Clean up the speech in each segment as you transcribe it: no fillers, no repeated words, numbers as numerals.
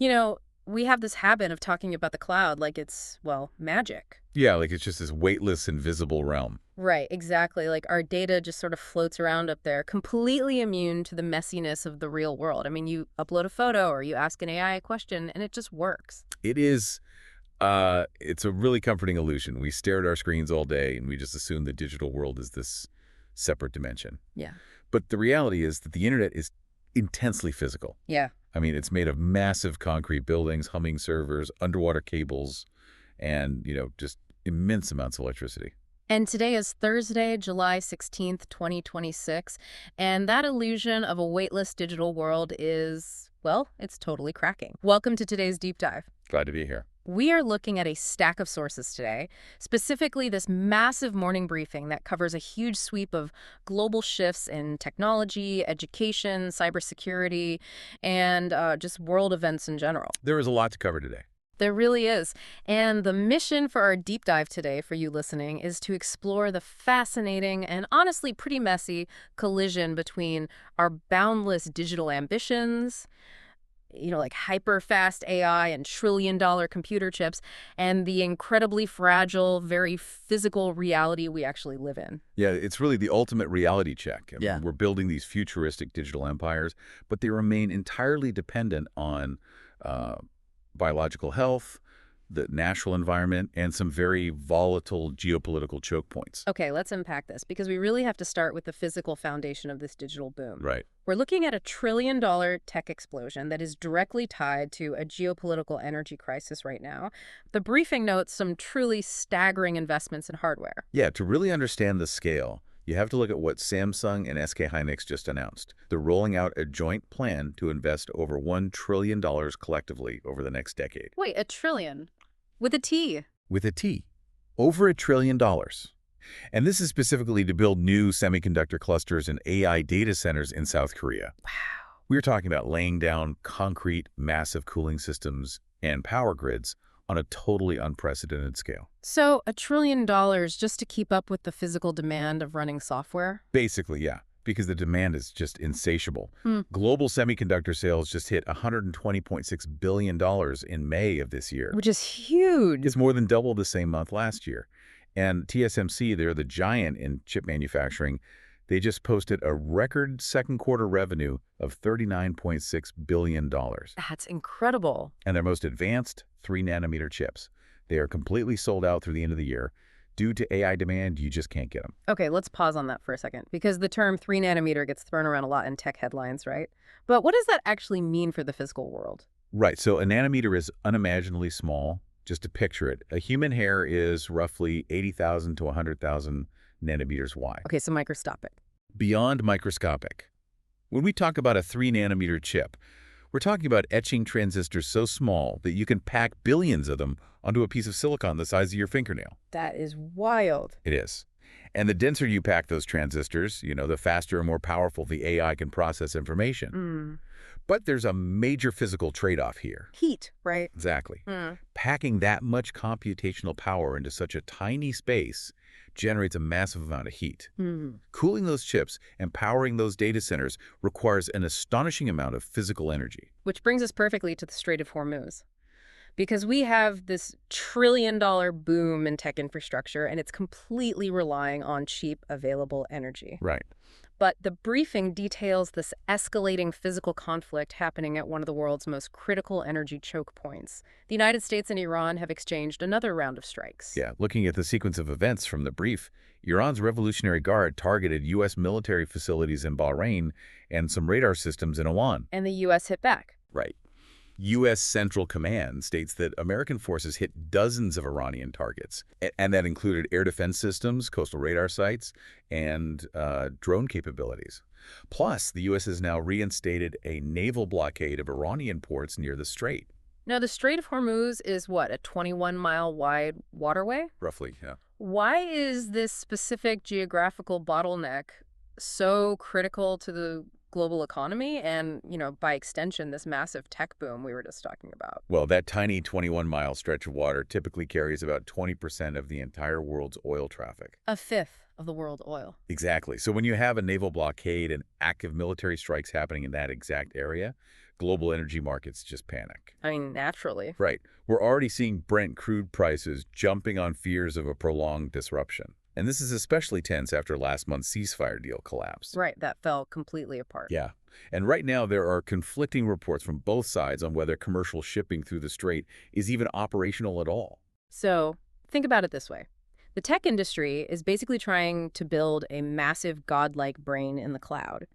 You know, we have this habit of talking about the cloud like it's, well, magic. Yeah, like it's just this weightless, invisible realm. Right, exactly. Like our data just sort of floats around up there, completely immune to the messiness of the real world. I mean, you upload a photo or you ask an AI a question and it just works. It is, it's a really comforting illusion. We stare at our screens all day and we just assume the digital world is this separate dimension. Yeah. But the reality is that the internet is intensely physical. Yeah. I mean, it's made of massive concrete buildings, humming servers, underwater cables, and, just immense amounts of electricity. And today is Thursday, July 16th, 2026, and that illusion of a weightless digital world is, well, it's totally cracking. Welcome to today's deep dive. Glad to be here. We are looking at a stack of sources today, specifically this massive morning briefing that covers a huge sweep of global shifts in technology, education, cybersecurity, and just world events in general. There is a lot to cover today. There really is. And the mission for our deep dive today for you listening is to explore the fascinating and honestly pretty messy collision between our boundless digital ambitions, like hyper-fast AI and trillion-dollar computer chips, and the incredibly fragile, very physical reality we actually live in. Yeah, it's really the ultimate reality check. I mean, Yeah. we're building these futuristic digital empires, but they remain entirely dependent on uh, biological health, the natural environment, and some very volatile geopolitical choke points. Okay, let's unpack this because we really have to start with the physical foundation of this digital boom. Right. We're looking at a trillion-dollar tech explosion that is directly tied to a geopolitical energy crisis right now. The briefing notes some truly staggering investments in hardware. Yeah, to really understand the scale, you have to look at what Samsung and SK Hynix just announced. They're rolling out a joint plan to invest over $1 trillion collectively over the next decade. Wait, a trillion? With a T. With a T. Over $1 trillion. And this is specifically to build new semiconductor clusters and AI data centers in South Korea. Wow. We're talking about laying down concrete, massive cooling systems and power grids on a totally unprecedented scale. So $1 trillion just to keep up with the physical demand of running software? Basically, yeah, because the demand is just insatiable. Hmm. Global semiconductor sales just hit $120.6 billion in May of this year. Which is huge. It's more than double the same month last year. And TSMC, they're the giant in chip manufacturing. They just posted a record second quarter revenue of $39.6 billion. That's incredible. And their most advanced 3-nanometer chips. They are completely sold out through the end of the year. Due to AI demand, you just can't get them. Okay, let's pause on that for a second, because the term 3-nanometer gets thrown around a lot in tech headlines, right? But what does that actually mean for the physical world? Right, so a nanometer is unimaginably small. Just to picture it, a human hair is roughly 80,000 to 100,000 nanometers wide. Okay, so microscopic. Beyond microscopic. When we talk about a 3-nanometer chip, we're talking about etching transistors so small that you can pack billions of them onto a piece of silicon the size of your fingernail. That is wild. It is. And the denser you pack those transistors, the faster and more powerful the AI can process information. But there's a major physical trade-off here. Heat, right? Exactly. Packing that much computational power into such a tiny space generates a massive amount of heat. Cooling those chips and powering those data centers requires an astonishing amount of physical energy. Which brings us perfectly to the Strait of Hormuz. Because we have this trillion-dollar boom in tech infrastructure, and it's completely relying on cheap, available energy. Right. But the briefing details this escalating physical conflict happening at one of the world's most critical energy choke points. The United States and Iran have exchanged another round of strikes. Yeah, looking at the sequence of events from the brief, Iran's Revolutionary Guard targeted U.S. military facilities in Bahrain and some radar systems in Oman. And the U.S. hit back. Right. U.S. Central Command states that American forces hit dozens of Iranian targets, and that included air defense systems, coastal radar sites, and drone capabilities. Plus, the U.S. has now reinstated a naval blockade of Iranian ports near the strait. Now, the Strait of Hormuz is, what, a 21-mile wide waterway? Roughly, yeah. Why is this specific geographical bottleneck so critical to the global economy and, by extension, this massive tech boom we were just talking about? Well, that tiny 21-mile stretch of water typically carries about 20% of the entire world's oil traffic. A fifth of the world oil. Exactly. So when you have a naval blockade and active military strikes happening in that exact area, global energy markets just panic. I mean, naturally. Right. We're already seeing Brent crude prices jumping on fears of a prolonged disruption. And this is especially tense after last month's ceasefire deal collapsed. Right, that fell completely apart. Yeah. And right now there are conflicting reports from both sides on whether commercial shipping through the strait is even operational at all. So think about it this way. The tech industry is basically trying to build a massive godlike brain in the cloud.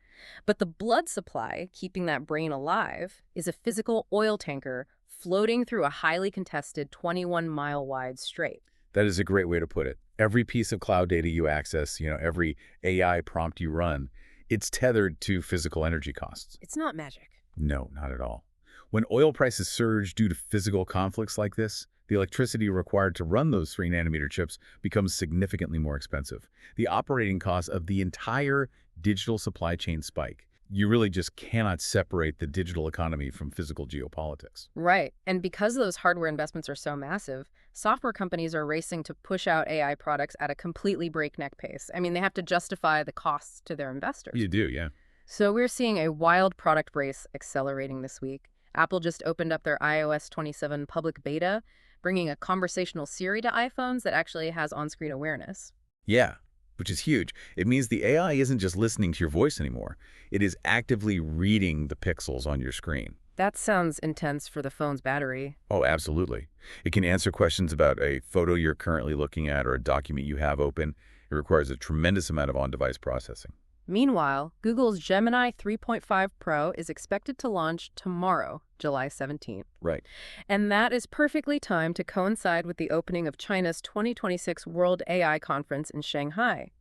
But the blood supply keeping that brain alive is a physical oil tanker floating through a highly contested 21-mile-wide strait. That is a great way to put it. Every piece of cloud data you access, every AI prompt you run, it's tethered to physical energy costs. It's not magic. No, not at all. When oil prices surge due to physical conflicts like this, the electricity required to run those 3-nanometer chips becomes significantly more expensive. The operating costs of the entire digital supply chain spike. You really just cannot separate the digital economy from physical geopolitics. Right. And because those hardware investments are so massive, software companies are racing to push out AI products at a completely breakneck pace. I mean, they have to justify the costs to their investors. You do, yeah. So we're seeing a wild product race accelerating this week. Apple just opened up their iOS 27 public beta, bringing a conversational Siri to iPhones that actually has on-screen awareness. Yeah, which is huge. It means the AI isn't just listening to your voice anymore. It is actively reading the pixels on your screen. That sounds intense for the phone's battery. Oh, absolutely. It can answer questions about a photo you're currently looking at or a document you have open. It requires a tremendous amount of on-device processing. Meanwhile, Google's Gemini 3.5 Pro is expected to launch tomorrow, July 17th. Right. And that is perfectly timed to coincide with the opening of China's 2026 World AI Conference in Shanghai.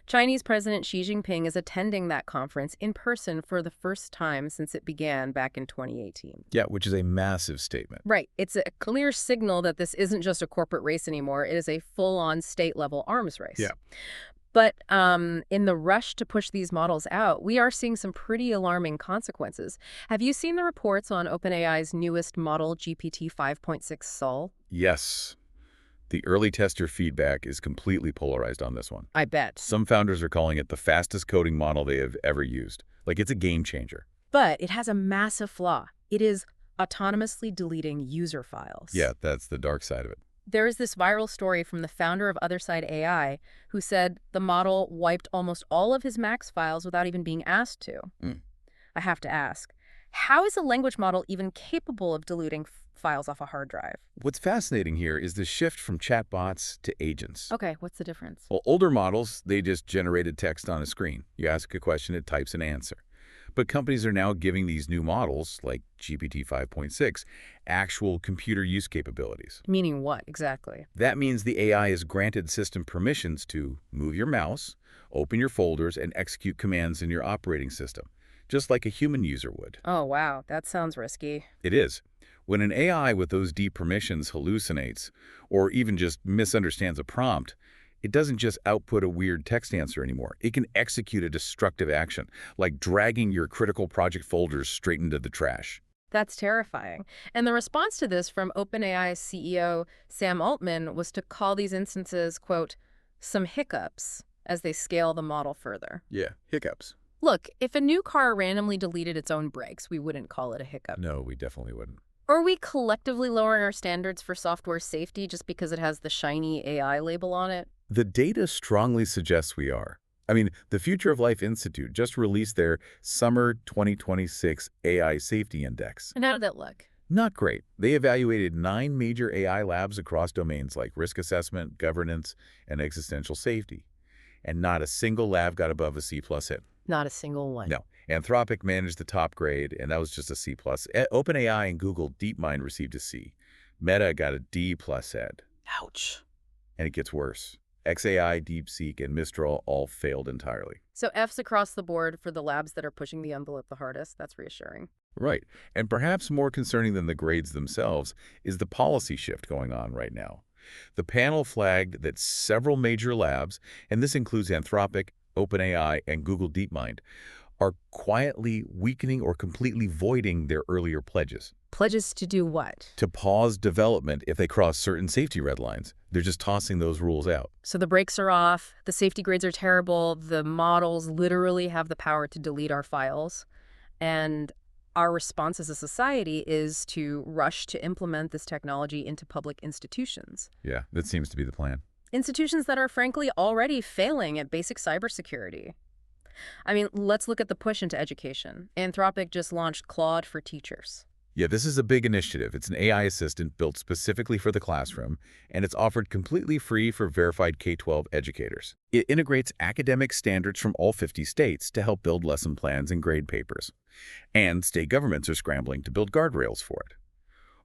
Chinese President Xi Jinping is attending that conference in person for the first time since it began back in 2018. Yeah, which is a massive statement. Right. It's a clear signal that this isn't just a corporate race anymore. It is a full-on state-level arms race. Yeah. But in the rush to push these models out, we are seeing some pretty alarming consequences. Have you seen the reports on OpenAI's newest model, GPT-5.6 Sol? Yes. The early tester feedback is completely polarized on this one. I bet. Some founders are calling it the fastest coding model they have ever used. Like, it's a game changer. But it has a massive flaw. It is autonomously deleting user files. Yeah, that's the dark side of it. There is this viral story from the founder of Otherside AI who said the model wiped almost all of his Max files without even being asked to. I have to ask, how is a language model even capable of deleting files off a hard drive? What's fascinating here is the shift from chatbots to agents. Okay, what's the difference? Well, older models, they just generated text on a screen. You ask a question, it types an answer. But companies are now giving these new models, like GPT-5.6, actual computer use capabilities. Meaning what, exactly? That means the AI is granted system permissions to move your mouse, open your folders, and execute commands in your operating system, just like a human user would. Oh, wow, that sounds risky. It is. When an AI with those deep permissions hallucinates, or even just misunderstands a prompt, it doesn't just output a weird text answer anymore. It can execute a destructive action, like dragging your critical project folders straight into the trash. That's terrifying. And the response to this from OpenAI's CEO, Sam Altman, was to call these instances, quote, some hiccups as they scale the model further. Yeah, hiccups. Look, if a new car randomly deleted its own brakes, we wouldn't call it a hiccup. No, we definitely wouldn't. Are we collectively lowering our standards for software safety just because it has the shiny AI label on it? The data strongly suggests we are. I mean, the Future of Life Institute just released their Summer 2026 AI Safety Index. And how did that look? Not great. They evaluated 9 major AI labs across domains like risk assessment, governance, and existential safety. And not a single lab got above a C+ hit. Not a single one. No. Anthropic managed the top grade, and that was just a C+. OpenAI and Google DeepMind received a C. Meta got a D+ ed. Ouch. And it gets worse. XAI, DeepSeek, and Mistral all failed entirely. So F's across the board for the labs that are pushing the envelope the hardest. That's reassuring. Right. And perhaps more concerning than the grades themselves is the policy shift going on right now. The panel flagged that several major labs, and this includes Anthropic, OpenAI, and Google DeepMind, are quietly weakening or completely voiding their earlier pledges. Pledges to do what? To pause development if they cross certain safety red lines. They're just tossing those rules out. So the brakes are off, the safety grades are terrible, the models literally have the power to delete our files. And our response as a society is to rush to implement this technology into public institutions. Yeah, that seems to be the plan. Institutions that are frankly already failing at basic cybersecurity. I mean, let's look at the push into education. Anthropic just launched Claude for Teachers. Yeah, this is a big initiative. It's an AI assistant built specifically for the classroom, and it's offered completely free for verified K-12 educators. It integrates academic standards from all 50 states to help build lesson plans and grade papers. And state governments are scrambling to build guardrails for it.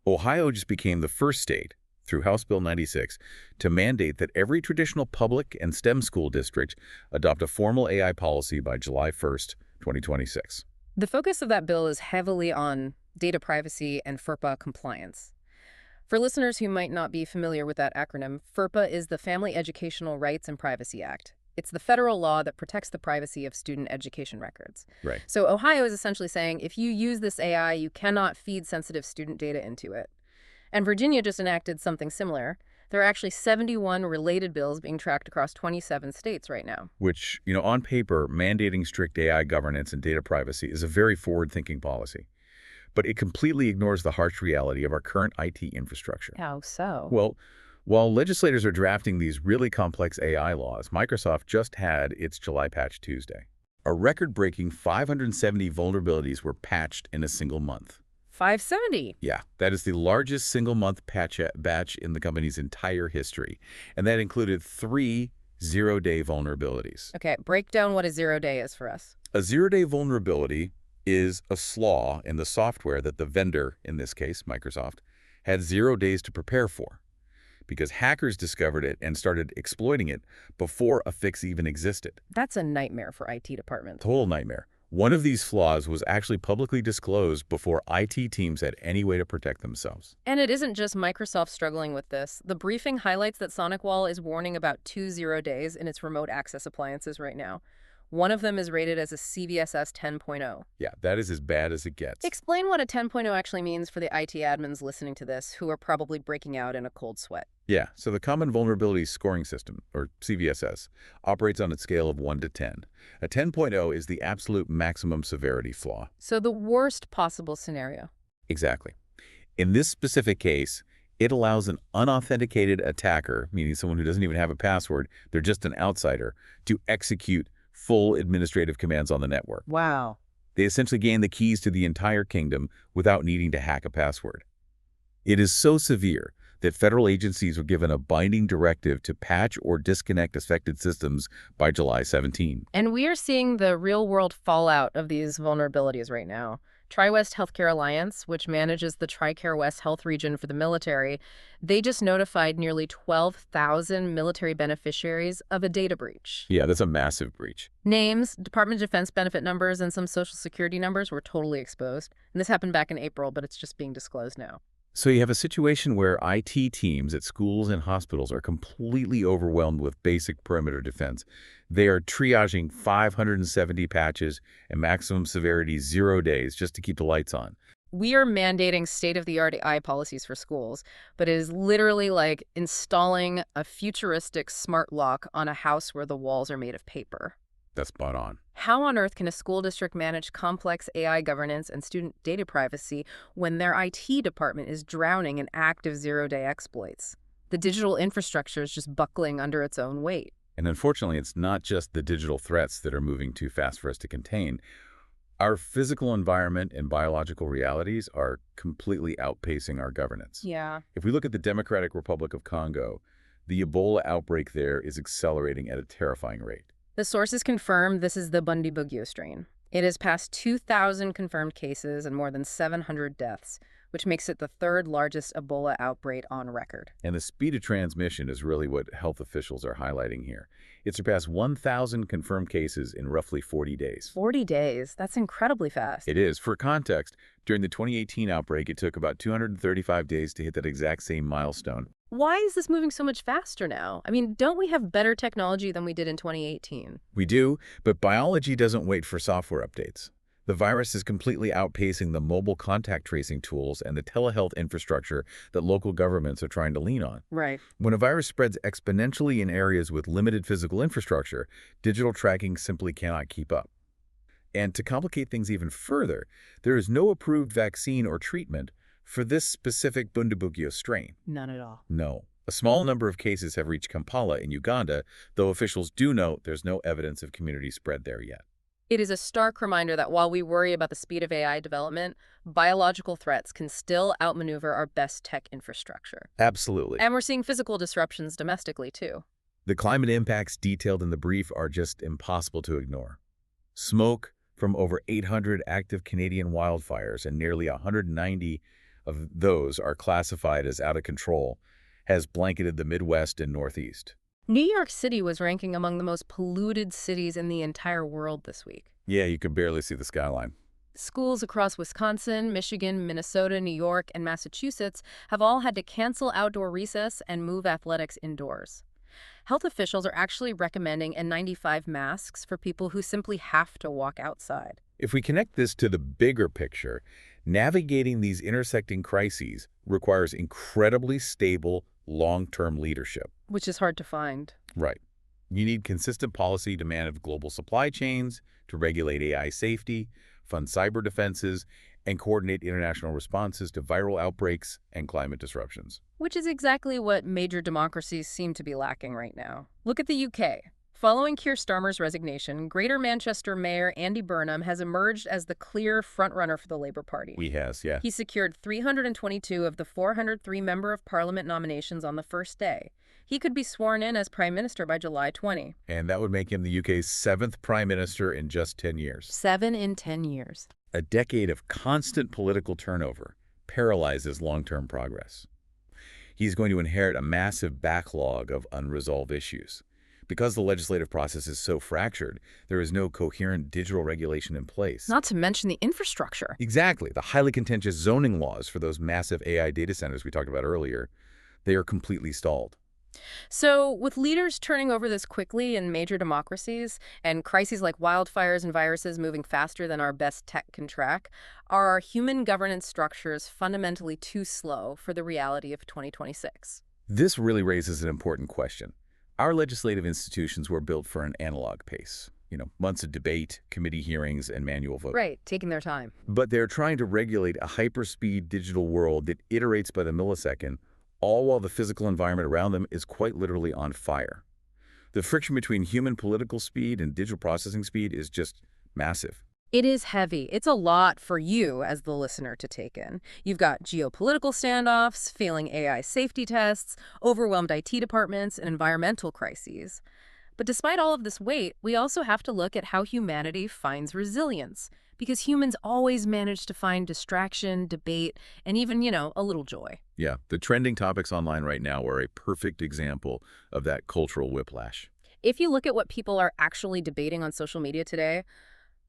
Ohio just became the first state, through House Bill 96, to mandate that every traditional public and STEM school district adopt a formal AI policy by July 1st, 2026. The focus of that bill is heavily on data privacy and FERPA compliance. For listeners who might not be familiar with that acronym, FERPA is the Family Educational Rights and Privacy Act. It's the federal law that protects the privacy of student education records. Right. So Ohio is essentially saying if you use this AI, you cannot feed sensitive student data into it. And Virginia just enacted something similar. There are actually 71 related bills being tracked across 27 states right now. Which, on paper, mandating strict AI governance and data privacy is a very forward-thinking policy. But it completely ignores the harsh reality of our current IT infrastructure. How so? Well, while legislators are drafting these really complex AI laws, Microsoft just had its July Patch Tuesday. A record-breaking 570 vulnerabilities were patched in a single month. 570. Yeah, that is the largest single-month batch in the company's entire history. And that included 3 zero-day vulnerabilities. Okay, break down what a 0-day is for us. A zero-day vulnerability is a flaw in the software that the vendor, in this case, Microsoft, had 0 days to prepare for, because hackers discovered it and started exploiting it before a fix even existed. That's a nightmare for IT departments. Total nightmare. One of these flaws was actually publicly disclosed before IT teams had any way to protect themselves. And it isn't just Microsoft struggling with this. The briefing highlights that SonicWall is warning about 2 0-days in its remote access appliances right now. One of them is rated as a CVSS 10.0. Yeah, that is as bad as it gets. Explain what a 10.0 actually means for the IT admins listening to this who are probably breaking out in a cold sweat. Yeah, so the Common Vulnerability Scoring System, or CVSS, operates on a scale of 1 to 10. A 10.0 is the absolute maximum severity flaw. So the worst possible scenario. Exactly. In this specific case, it allows an unauthenticated attacker, meaning someone who doesn't even have a password, they're just an outsider, to execute full administrative commands on the network. Wow. They essentially gain the keys to the entire kingdom without needing to hack a password. It is so severe that federal agencies were given a binding directive to patch or disconnect affected systems by July 17. And we are seeing the real-world fallout of these vulnerabilities right now. TriWest Healthcare Alliance, which manages the TRICARE West Health region for the military, they just notified nearly 12,000 military beneficiaries of a data breach. Yeah, that's a massive breach. Names, Department of Defense benefit numbers, and some Social Security numbers were totally exposed. And this happened back in April, but it's just being disclosed now. So you have a situation where IT teams at schools and hospitals are completely overwhelmed with basic perimeter defense. They are triaging 570 patches and maximum severity 0 days just to keep the lights on. We are mandating state-of-the-art AI policies for schools, but it is literally like installing a futuristic smart lock on a house where the walls are made of paper. That's spot on. How on earth can a school district manage complex AI governance and student data privacy when their IT department is drowning in active 0-day exploits? The digital infrastructure is just buckling under its own weight. And unfortunately, it's not just the digital threats that are moving too fast for us to contain. Our physical environment and biological realities are completely outpacing our governance. Yeah. If we look at the Democratic Republic of Congo, the Ebola outbreak there is accelerating at a terrifying rate. The sources confirm this is the Bundibugyo strain. It has passed 2,000 confirmed cases and more than 700 deaths, which makes it the third largest Ebola outbreak on record. And the speed of transmission is really what health officials are highlighting here. It surpassed 1,000 confirmed cases in roughly 40 days. 40 days? That's incredibly fast. It is. For context, during the 2018 outbreak, it took about 235 days to hit that exact same milestone. Why is this moving so much faster now? I mean, don't we have better technology than we did in 2018? We do, but biology doesn't wait for software updates. The virus is completely outpacing the mobile contact tracing tools and the telehealth infrastructure that local governments are trying to lean on. Right. When a virus spreads exponentially in areas with limited physical infrastructure, digital tracking simply cannot keep up. And to complicate things even further, there is no approved vaccine or treatment for this specific Bundibugyo strain. None at all. No. A small number of cases have reached Kampala in Uganda, though officials do note there's no evidence of community spread there yet. It is a stark reminder that while we worry about the speed of AI development, biological threats can still outmaneuver our best tech infrastructure. Absolutely. And we're seeing physical disruptions domestically, too. The climate impacts detailed in the brief are just impossible to ignore. Smoke from over 800 active Canadian wildfires, and nearly 190 of those are classified as out of control, has blanketed the Midwest and Northeast. New York City was ranking among the most polluted cities in the entire world this week. Yeah, you could barely see the skyline. Schools across Wisconsin, Michigan, Minnesota, New York, and Massachusetts have all had to cancel outdoor recess and move athletics indoors. Health officials are actually recommending N95 masks for people who simply have to walk outside. If we connect this to the bigger picture, navigating these intersecting crises requires incredibly stable, long-term leadership. Which is hard to find. Right. You need consistent policy to manage global supply chains, to regulate AI safety, fund cyber defenses, and coordinate international responses to viral outbreaks and climate disruptions. Which is exactly what major democracies seem to be lacking right now. Look at the UK. Following Keir Starmer's resignation, Greater Manchester Mayor Andy Burnham has emerged as the clear frontrunner for the Labour Party. He has, yeah. He secured 322 of the 403 Member of Parliament nominations on the first day. He could be sworn in as Prime Minister by July 20. And that would make him the UK's 7th Prime Minister in just 10 years. 7 in 10 years. A decade of constant political turnover paralyzes long-term progress. He's going to inherit a massive backlog of unresolved issues. Because the legislative process is so fractured, there is no coherent digital regulation in place. Not to mention the infrastructure. Exactly. The highly contentious zoning laws for those massive AI data centers we talked about earlier, they are completely stalled. So, with leaders turning over this quickly in major democracies, and crises like wildfires and viruses moving faster than our best tech can track, are our human governance structures fundamentally too slow for the reality of 2026? This really raises an important question. Our legislative institutions were built for an analog pace. Months of debate, committee hearings, and manual vote. Right, taking their time. But they're trying to regulate a hyperspeed digital world that iterates by the millisecond, all while the physical environment around them is quite literally on fire. The friction between human political speed and digital processing speed is just massive. It is heavy. It's a lot for you as the listener to take in. You've got geopolitical standoffs, failing AI safety tests, overwhelmed IT departments, and environmental crises. But despite all of this weight, we also have to look at how humanity finds resilience, because humans always manage to find distraction, debate, and even, a little joy. Yeah, the trending topics online right now are a perfect example of that cultural whiplash. If you look at what people are actually debating on social media today,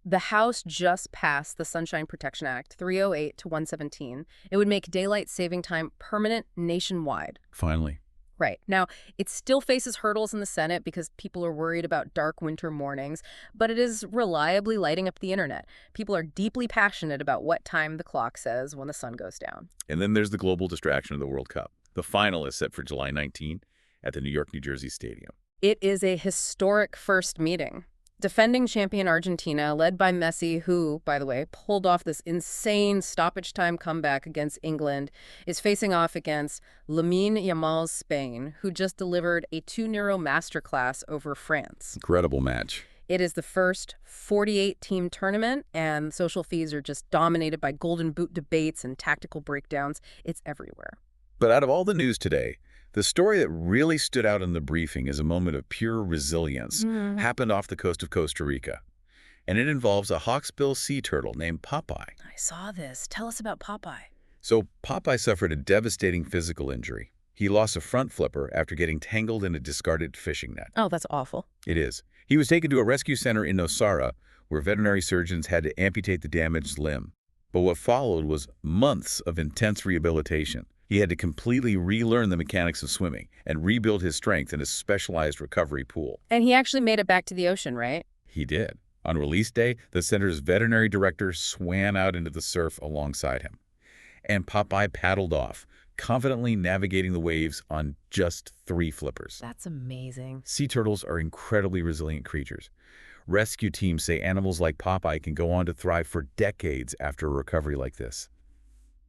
the House just passed the Sunshine Protection Act, 308 to 117. It would make daylight saving time permanent nationwide. Finally. Right. Now, it still faces hurdles in the Senate because people are worried about dark winter mornings, but it is reliably lighting up the internet. People are deeply passionate about what time the clock says when the sun goes down. And then there's the global distraction of the World Cup. The final is set for July 19 at the New York, New Jersey Stadium. It is a historic first meeting. Defending champion Argentina, led by Messi, who, by the way, pulled off this insane stoppage time comeback against England, is facing off against Lamine Yamal's Spain, who just delivered a 2-0 masterclass over France. Incredible match. It is the first 48-team tournament, and social feeds are just dominated by golden boot debates and tactical breakdowns. It's everywhere. But out of all the news today, the story that really stood out in the briefing is a moment of pure resilience. Happened off the coast of Costa Rica. And it involves a hawksbill sea turtle named Popeye. I saw this. Tell us about Popeye. So Popeye suffered a devastating physical injury. He lost a front flipper after getting tangled in a discarded fishing net. Oh, that's awful. It is. He was taken to a rescue center in Nosara, where veterinary surgeons had to amputate the damaged limb. But what followed was months of intense rehabilitation. He had to completely relearn the mechanics of swimming and rebuild his strength in a specialized recovery pool. And he actually made it back to the ocean, right? He did. On release day, the center's veterinary director swam out into the surf alongside him. And Popeye paddled off, confidently navigating the waves on just 3 flippers. That's amazing. Sea turtles are incredibly resilient creatures. Rescue teams say animals like Popeye can go on to thrive for decades after a recovery like this.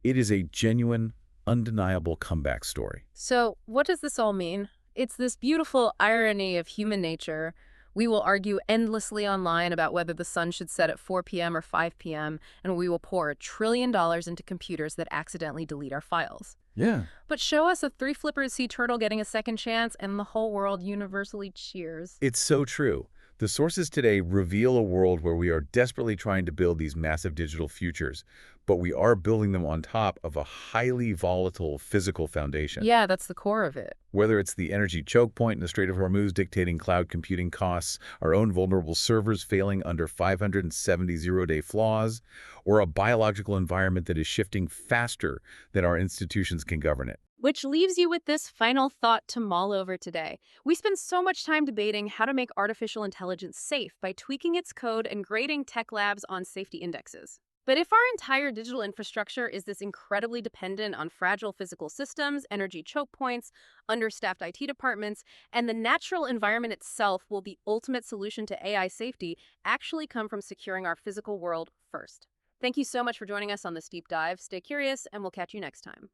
It is a genuine, undeniable comeback story. So, what does this all mean? It's this beautiful irony of human nature. We will argue endlessly online about whether the sun should set at 4 p.m. or 5 p.m., and we will pour $1 trillion into computers that accidentally delete our files. Yeah. But show us a three-flippered sea turtle getting a second chance, and the whole world universally cheers. It's so true. The sources today reveal a world where we are desperately trying to build these massive digital futures, but we are building them on top of a highly volatile physical foundation. Yeah, that's the core of it. Whether it's the energy choke point in the Strait of Hormuz dictating cloud computing costs, our own vulnerable servers failing under 570 zero-day flaws, or a biological environment that is shifting faster than our institutions can govern it. Which leaves you with this final thought to mull over today. We spend so much time debating how to make artificial intelligence safe by tweaking its code and grading tech labs on safety indexes. But if our entire digital infrastructure is this incredibly dependent on fragile physical systems, energy choke points, understaffed IT departments, and the natural environment itself will the ultimate solution to AI safety actually come from securing our physical world first. Thank you so much for joining us on this deep dive. Stay curious, and we'll catch you next time.